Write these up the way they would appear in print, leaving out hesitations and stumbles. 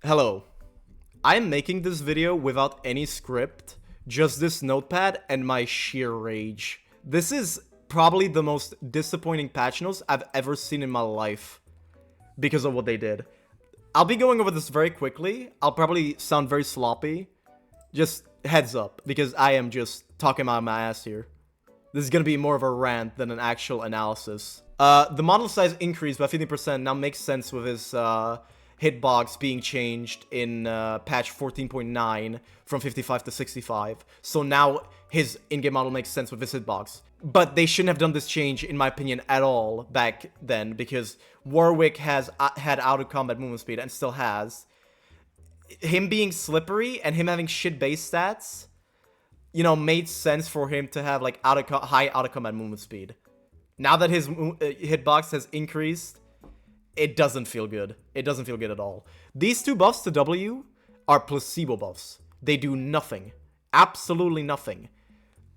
Hello. I'm making this video without any script, just this notepad and my sheer rage. This is probably the most disappointing patch notes I've ever seen in my life because of what they did. I'll be going over this very quickly. I'll probably sound very sloppy. Just heads up, because I am just talking out my ass here. This is gonna be more of a rant than an actual analysis. The model size increased by 50% now makes sense with his hitbox being changed in patch 14.9 from 55 to 65. So now his in-game model makes sense with his hitbox. But they shouldn't have done this change, in my opinion, at all back then, because Warwick has had out-of-combat movement speed and still has. Him being slippery and him having shit base stats, you know, made sense for him to have like high out-of-combat movement speed. Now that his hitbox has increased, it doesn't feel good. It doesn't feel good at all. These two buffs to W are placebo buffs. They do nothing. Absolutely nothing.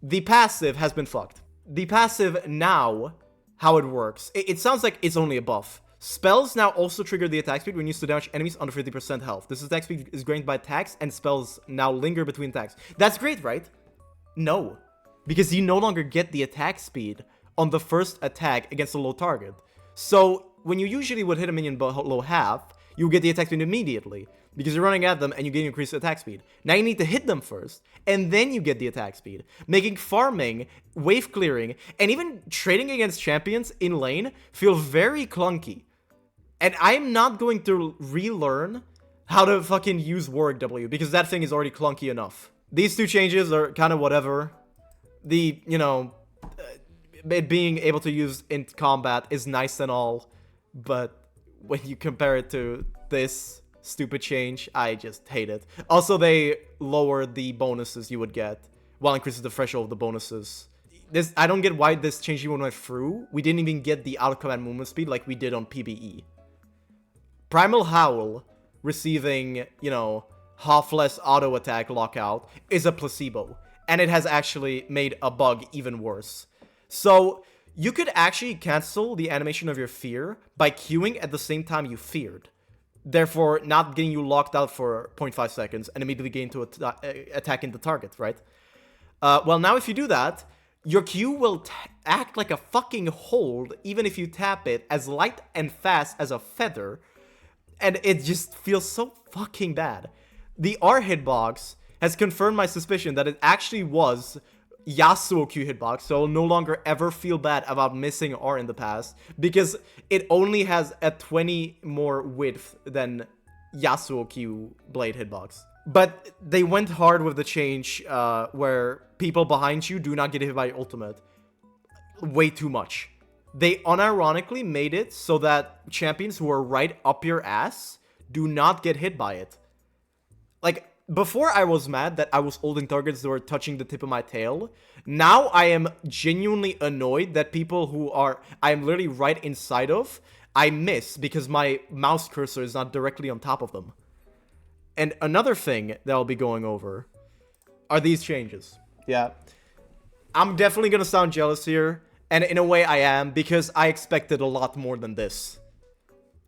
The passive has been fucked. The passive now, how it works, it sounds like it's only a buff. Spells now also trigger the attack speed when used to damage enemies under 50% health. This attack speed is granted by attacks, and spells now linger between attacks. That's great, right? No. Because you no longer get the attack speed on the first attack against a low target. So, when you usually would hit a minion below half, you get the attack speed immediately, because you're running at them and you get increased attack speed. Now you need to hit them first, and then you get the attack speed, making farming, wave clearing, and even trading against champions in lane feel very clunky. And I'm not going to relearn how to fucking use Warwick W, because that thing is already clunky enough. These two changes are kind of whatever. The, you know, it being able to use in combat is nice and all, but when you compare it to this stupid change, I just hate it. Also, they lowered the bonuses you would get while increasing the threshold of the bonuses. I don't get why this change even went through. We didn't even get the out-of-command movement speed like we did on PvE. Primal Howl receiving, you know, half less auto attack lockout is a placebo, and it has actually made a bug even worse. So you could actually cancel the animation of your fear by queuing at the same time you feared, therefore not getting you locked out for 0.5 seconds and immediately getting to attacking the target, right? Well, now if you do that, your Q will act like a fucking hold even if you tap it as light and fast as a feather, and it just feels so fucking bad. The R hitbox has confirmed my suspicion that it actually was Yasuo Q hitbox, so I'll no longer ever feel bad about missing R in the past, because it only has a 20 more width than Yasuo Q blade hitbox. But they went hard with the change where people behind you do not get hit by ultimate. Way too much. They unironically made it so that champions who are right up your ass do not get hit by it. Like, before I was mad that I was holding targets that were touching the tip of my tail. Now I am genuinely annoyed that people who I am literally right inside of, I miss because my mouse cursor is not directly on top of them. And another thing that I'll be going over are these changes. Yeah. I'm definitely gonna sound jealous here, and in a way I am, because I expected a lot more than this.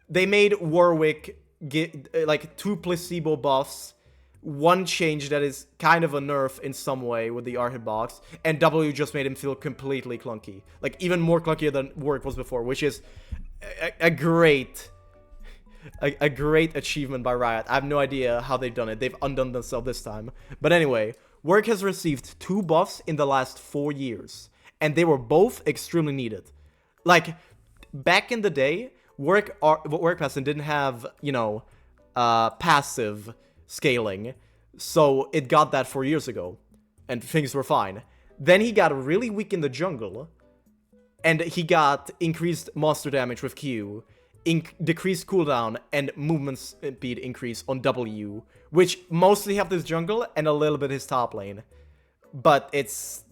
They made Warwick get like 2 placebo buffs, one change that is kind of a nerf in some way with the R hitbox, and W just made him feel completely clunky. Like, even more clunkier than Warwick was before, which is a great achievement by Riot. I have no idea how they've done it. They've undone themselves this time. But anyway, Warwick has received 2 buffs in the last 4 years, and they were both extremely needed. Like, back in the day, Warwick Passive didn't have, you know, passive scaling, so it got that 4 years ago, and things were fine. Then he got really weak in the jungle, and he got increased monster damage with Q, decreased cooldown, and movement speed increase on W, which mostly helped his jungle and a little bit his top lane. But it's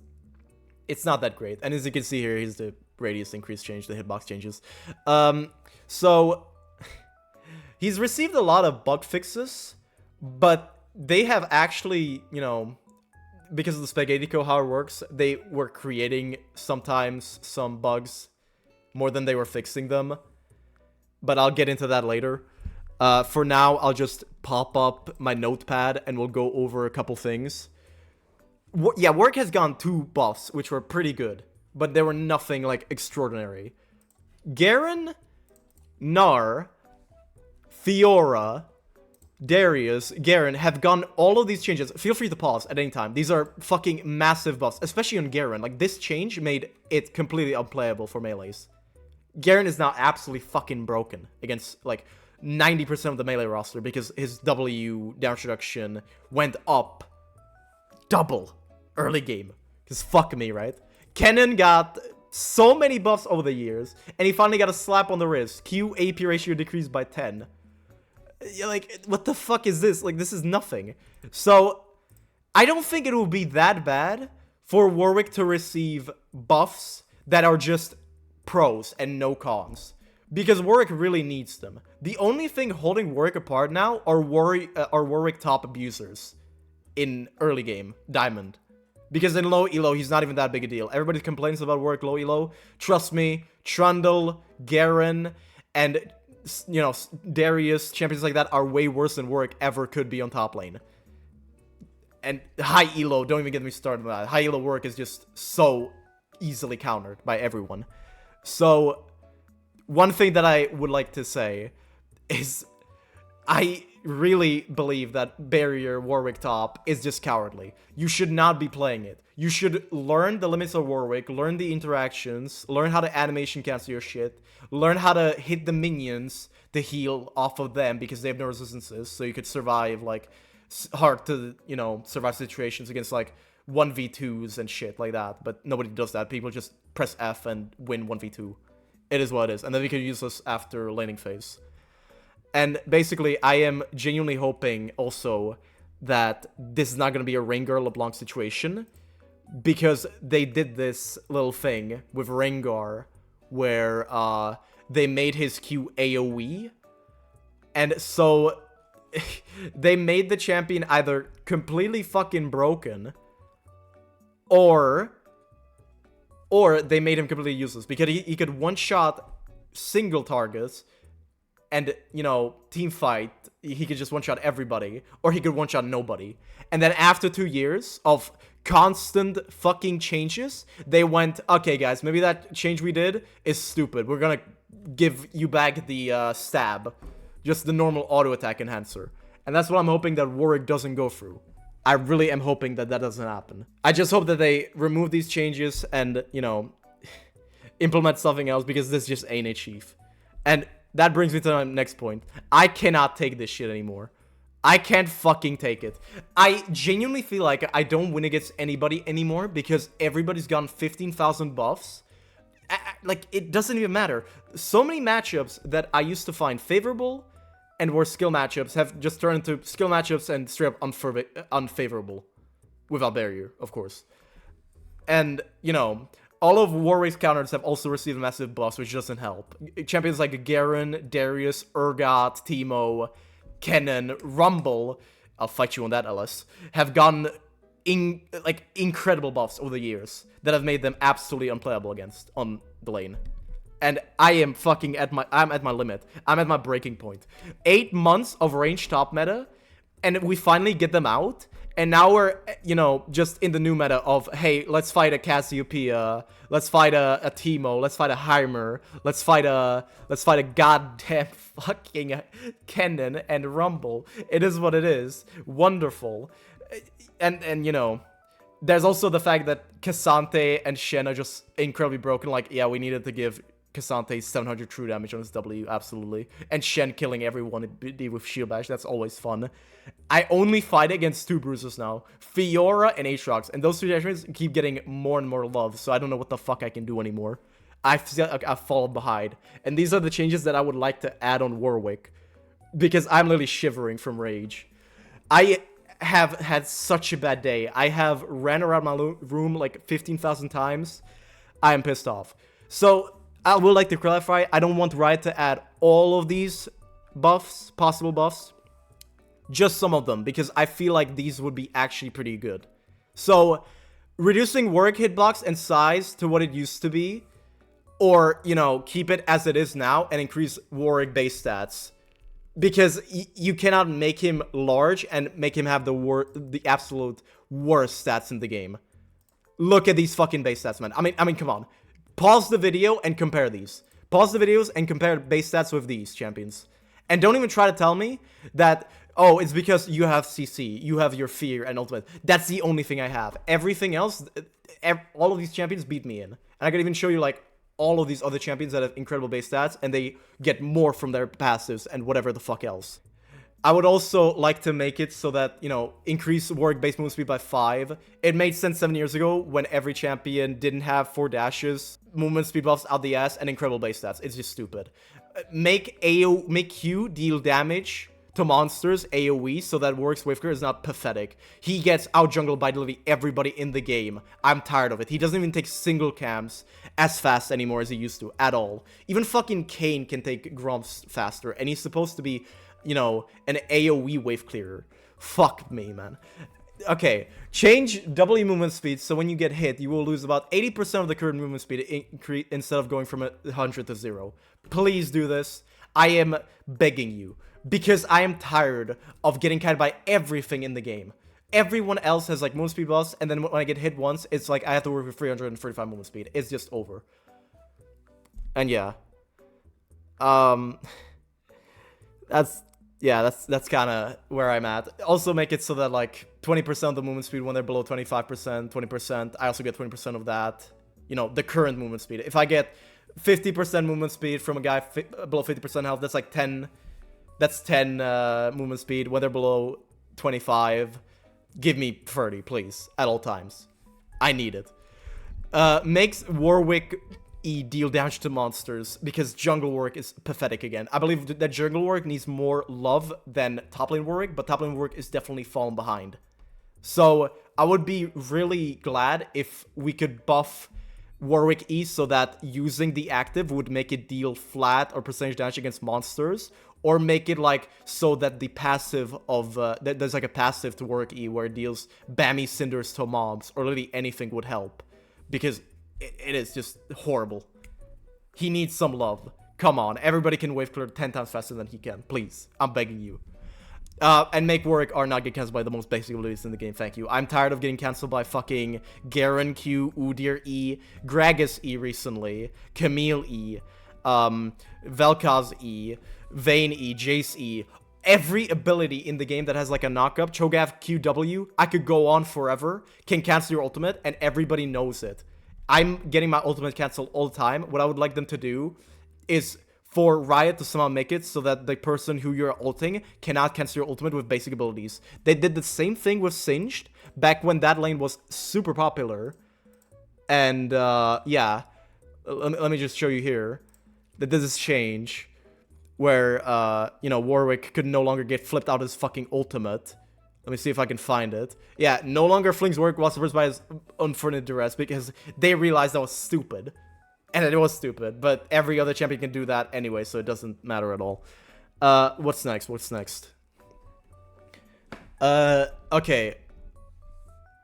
not that great. And as you can see here, here's the radius increase change, the hitbox changes. So he's received a lot of bug fixes, but they have actually, you know, because of the Spaghetti Co, how it works, they were creating sometimes some bugs more than they were fixing them. But I'll get into that later. For now, I'll just pop up my notepad and we'll go over a couple things. Yeah, Warwick has gone 2 buffs, which were pretty good, but they were nothing, like, extraordinary. Garen, Gnar, Fiora, Darius, Garen have gone all of these changes. Feel free to pause at any time. These are fucking massive buffs, especially on Garen. Like, this change made it completely unplayable for melees. Garen is now absolutely fucking broken against, like, 90% of the melee roster because his W damage reduction went up double early game. Because fuck me, right? Kennen got so many buffs over the years, and he finally got a slap on the wrist. Q AP ratio decreased by 10. You're like, what the fuck is this? Like, this is nothing. So, I don't think it will be that bad for Warwick to receive buffs that are just pros and no cons. Because Warwick really needs them. The only thing holding Warwick apart now are Warwick top abusers in early game, Diamond. Because in low elo, he's not even that big a deal. Everybody complains about Warwick low elo. Trust me, Trundle, Garen, and, you know, Darius, champions like that are way worse than Warwick ever could be on top lane. And high elo, don't even get me started on that. High elo Warwick is just so easily countered by everyone. So, one thing that I would like to say is I really believe that barrier Warwick top is just cowardly. You should not be playing it. You should learn the limits of Warwick, learn the interactions, learn how to animation cancel your shit, learn how to hit the minions to heal off of them because they have no resistances, so you could survive, like, hard to, you know, survive situations against, like, 1v2s and shit like that. But nobody does that. People just press F and win 1v2. It is what it is. And then we can use this after laning phase. And basically, I am genuinely hoping also that this is not going to be a Rengar LeBlanc situation. Because they did this little thing with Rengar where they made his Q AoE. And so they made the champion either completely fucking broken or they made him completely useless. Because he could one-shot single targets and, you know, team fight, he could just one-shot everybody, or he could one-shot nobody. And then after 2 years of constant fucking changes, they went, okay, guys, maybe that change we did is stupid. We're gonna give you back the stab, just the normal auto-attack enhancer. And that's what I'm hoping that Warwick doesn't go through. I really am hoping that that doesn't happen. I just hope that they remove these changes and, you know, implement something else, because this just ain't it, Chief. And that brings me to my next point. I cannot take this shit anymore. I can't fucking take it. I genuinely feel like I don't win against anybody anymore because everybody's gotten 15,000 buffs. Like, it doesn't even matter. So many matchups that I used to find favorable and were skill matchups have just turned into skill matchups and straight up unfavorable. Without barrier, of course. And, you know, all of Warwick's counters have also received massive buffs, which doesn't help. Champions like Garen, Darius, Urgot, Teemo, Kennen, Rumble, I'll fight you on that, Ellis, have gotten incredible buffs over the years that have made them absolutely unplayable against on the lane. And I am fucking I'm at my limit. I'm at my breaking point. 8 months of range top meta, and we finally get them out. And now we're, you know, just in the new meta of, hey, let's fight a Cassiopeia, let's fight a Teemo, let's fight a Heimer, let's fight a goddamn fucking Kennen and Rumble. It is what it is. Wonderful. And you know, there's also the fact that Cassante and Shen are just incredibly broken. Like, yeah, we needed to give Cassante 700 true damage on his W, absolutely. And Shen killing everyone with shield bash, that's always fun. I only fight against 2 bruisers now, Fiora and Aatrox, and those 2 champions keep getting more and more love, so I don't know what the fuck I can do anymore. I've fallen behind, and these are the changes that I would like to add on Warwick, because I'm literally shivering from rage. I have had such a bad day. I have ran around my room like 15,000 times. I am pissed off. So, I would like to clarify, I don't want Riot to add all of these buffs, possible buffs. Just some of them, because I feel like these would be actually pretty good. So, reducing Warwick hitbox and size to what it used to be, or, you know, keep it as it is now and increase Warwick base stats Because you cannot make him large and make him have the absolute worst stats in the game. Look at these fucking base stats, man. I mean, come on. Pause the video and compare these. Pause the videos and compare base stats with these champions. And don't even try to tell me that, oh, it's because you have CC, you have your fear and ultimate. That's the only thing I have. Everything else, all of these champions beat me in. And I can even show you, like, all of these other champions that have incredible base stats, and they get more from their passives and whatever the fuck else. I would also like to make it so that, you know, increase Warwick base movement speed by 5. It made sense 7 years ago when every champion didn't have 4 dashes, movement speed buffs out the ass, and incredible base stats. It's just stupid. Make Q deal damage to monsters AoE so that Warwick's wave clear is not pathetic. He gets out jungled by literally everybody in the game. I'm tired of it. He doesn't even take single camps as fast anymore as he used to at all. Even fucking Kayn can take Gromps faster, and he's supposed to be, you know, an AoE wave clearer. Fuck me, man. Okay, change W movement speed so when you get hit, you will lose about 80% of the current movement speed instead of going from 100 to 0. Please do this. I am begging you. Because I am tired of getting kited by everything in the game. Everyone else has, like, movement speed buffs, and then when I get hit once, it's like I have to work with 335 movement speed. It's just over. And yeah. That's kind of where I'm at. Also make it so that, like, 20% of the movement speed when they're below 25%, 20%, I also get 20% of that. You know, the current movement speed. If I get 50% movement speed from a guy below 50% health, that's like 10... That's 10 movement speed. When they're below 25, give me 30, please, at all times. I need it. Makes Warwick E deal damage to monsters, because jungle Warwick is pathetic again. I believe that jungle Warwick needs more love than top lane Warwick, but top lane Warwick is definitely fallen behind. So I would be really glad if we could buff Warwick E so that using the active would make it deal flat or percentage damage against monsters, or make it like so that the passive of there's like a passive to Warwick E where it deals Bammy Cinders to mobs, or literally anything would help, because it is just horrible. He needs some love. Come on, everybody can wave clear 10 times faster than he can. Please, I'm begging you. And make Warwick R not get cancelled by the most basic abilities in the game, thank you. I'm tired of getting cancelled by fucking Garen Q, Udyr E, Gragas E recently, Camille E, Vel'Koz E, Vayne E, Jace E. Every ability in the game that has like a knockup, Cho'Gath QW, I could go on forever, can cancel your ultimate, and everybody knows it. I'm getting my ultimate canceled all the time. What I would like them to do is for Riot to somehow make it so that the person who you're ulting cannot cancel your ultimate with basic abilities. They did the same thing with Singed back when that lane was super popular. And yeah, let me just show you here that this is change where, you know, Warwick could no longer get flipped out his fucking ultimate. Let me see if I can find it. Yeah, no longer flings Warwick while suppressed by his unfortunate duress because they realized that was stupid. And it was stupid, but every other champion can do that anyway, so it doesn't matter at all. What's next? What's next? Okay.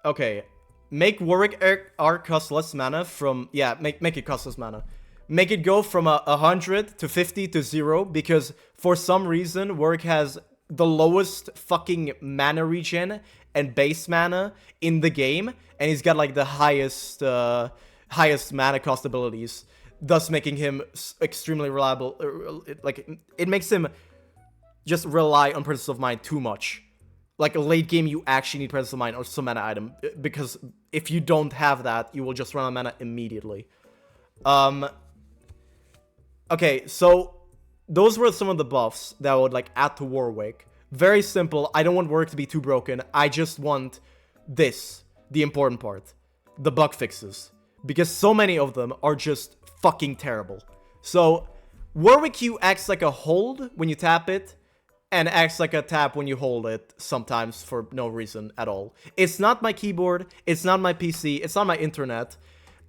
Okay. Make Warwick R cost less mana from... Yeah, make it cost less mana. Make it go from 100 to 50 to 0, because for some reason, Warwick has the lowest fucking mana regen and base mana in the game, and he's got like the highest mana cost abilities, thus making him extremely reliable. Like, it makes him just rely on Presence of Mind too much. Like, late game, you actually need Presence of Mind or some mana item, because if you don't have that, you will just run out of mana immediately. Okay, so those were some of the buffs that I would like add to Warwick. Very simple. I don't want Warwick to be too broken. I just want this, the important part, the bug fixes, because so many of them are just fucking terrible. So Warwick Q acts like a hold when you tap it, and acts like a tap when you hold it sometimes for no reason at all. It's not my keyboard, it's not my PC, it's not my internet.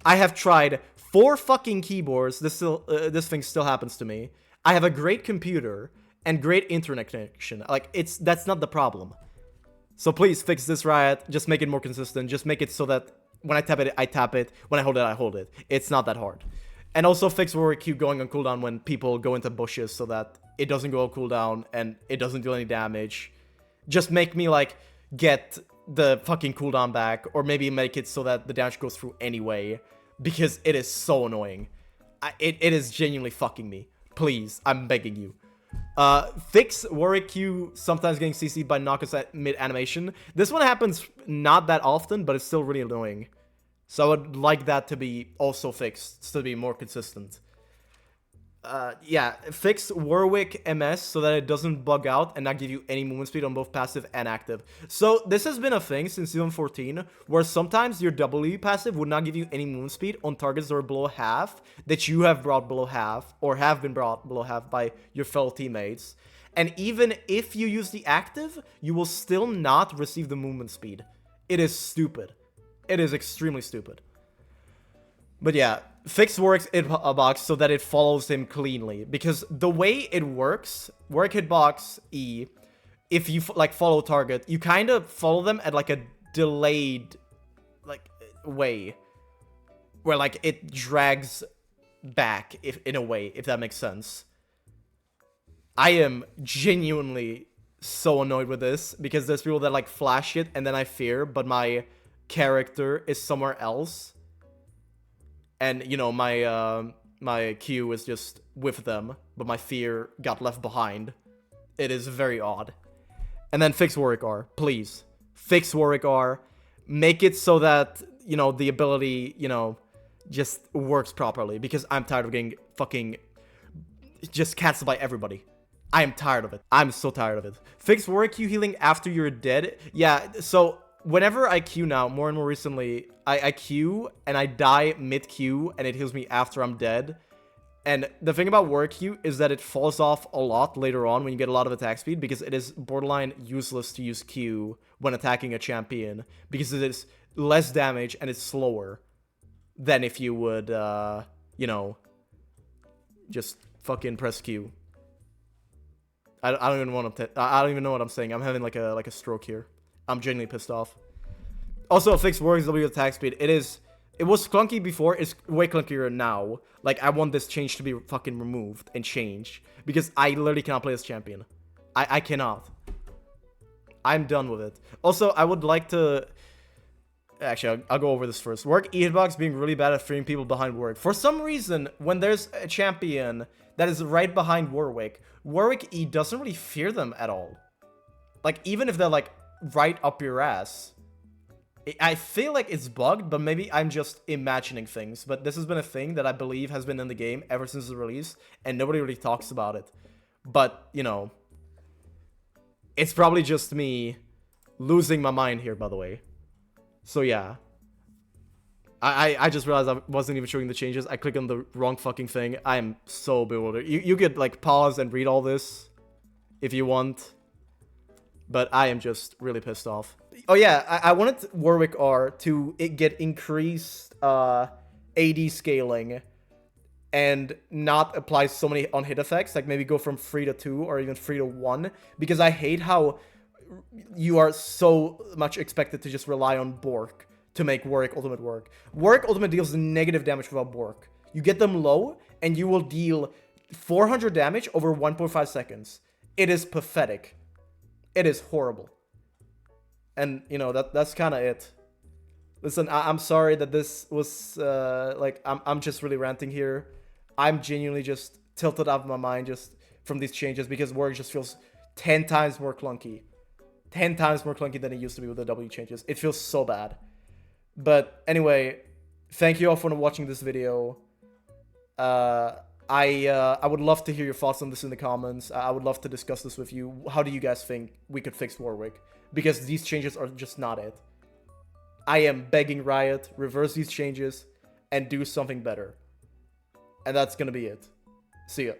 I have tried 4 fucking keyboards. This thing still happens to me. I have a great computer and great internet connection. Like, that's not the problem. So please fix this, Riot. Just make it more consistent. Just make it so that when I tap it, I tap it. When I hold it, I hold it. It's not that hard. And also fix Warwick Q going on cooldown when people go into bushes so that it doesn't go on cooldown and it doesn't do any damage. Just make me, like, get the fucking cooldown back, or maybe make it so that the damage goes through anyway, because it is so annoying. It is genuinely fucking me. Please, I'm begging you. Fix Warwick Q sometimes getting CC'd by knockouts at mid-animation. This one happens not that often, but it's still really annoying. So I would like that to be also fixed, to be more consistent. Yeah, fix Warwick MS so that it doesn't bug out and not give you any movement speed on both passive and active. So this has been a thing since season 14, where sometimes your W passive would not give you any movement speed on targets that are below half, that you have brought below half, or have been brought below half by your fellow teammates. And even if you use the active, you will still not receive the movement speed. It is stupid. It is extremely stupid. But yeah, fix Warwick's hitbox so that it follows him cleanly. Because the way it works, Warwick hitbox E, if you like follow target, you kind of follow them at like a delayed like way, where like it drags back in a way, if that makes sense. I am genuinely so annoyed with this because there's people that like flash it and then I fear, but my character is somewhere else. And, you know, my Q is just with them, but my fear got left behind. It is very odd. And then fix Warwick R, please. Fix Warwick R. Make it so that, you know, the ability, you know, just works properly. Because I'm tired of getting fucking just cancelled by everybody. I am tired of it. I'm so tired of it. Fix Warwick Q healing after you're dead. Yeah, so whenever I Q now, more and more recently, I Q and I die mid-Q and it heals me after I'm dead. And the thing about Warwick Q is that it falls off a lot later on when you get a lot of attack speed, because it is borderline useless to use Q when attacking a champion, because it is less damage and it's slower than if you would, you know, just fucking press Q. I don't even want to. I don't even know what I'm saying. I'm having like a stroke here. I'm genuinely pissed off. Also, fix Warwick's W attack speed. It was clunky before. It's way clunkier now. Like, I want this change to be fucking removed and changed, because I literally cannot play this champion. I cannot. I'm done with it. Also, I would like to. Actually, I'll go over this first. Warwick hitbox being really bad at freeing people behind Warwick. For some reason, when there's a champion that is right behind Warwick, Warwick E doesn't really fear them at all. Like, even if they're like right up your ass. I feel like it's bugged, but maybe I'm just imagining things. But this has been a thing that I believe has been in the game ever since the release, and nobody really talks about it. But, you know, it's probably just me losing my mind here, by the way. So yeah. I just realized I wasn't even showing the changes. I clicked on the wrong fucking thing. I am so bewildered. You could, like, pause and read all this if you want. But I am just really pissed off. Oh yeah, I wanted Warwick R to get increased AD scaling and not apply so many on-hit effects. Like, maybe go from 3 to 2 or even 3 to 1. Because I hate how you are so much expected to just rely on Bork to make Warwick Ultimate work. Warwick Ultimate deals negative damage without Bork. You get them low, and you will deal 400 damage over 1.5 seconds. It is pathetic. It is horrible. And, you know, that's kind of it. Listen, I'm sorry that this was, like, I'm just really ranting here. I'm genuinely just tilted out of my mind just from these changes, because Warwick just feels 10 times more clunky. 10 times more clunky than it used to be with the W changes. It feels so bad. But anyway, thank you all for watching this video. I would love to hear your thoughts on this in the comments. I would love to discuss this with you. How do you guys think we could fix Warwick? Because these changes are just not it. I am begging Riot, reverse these changes and do something better. And that's gonna be it. See ya.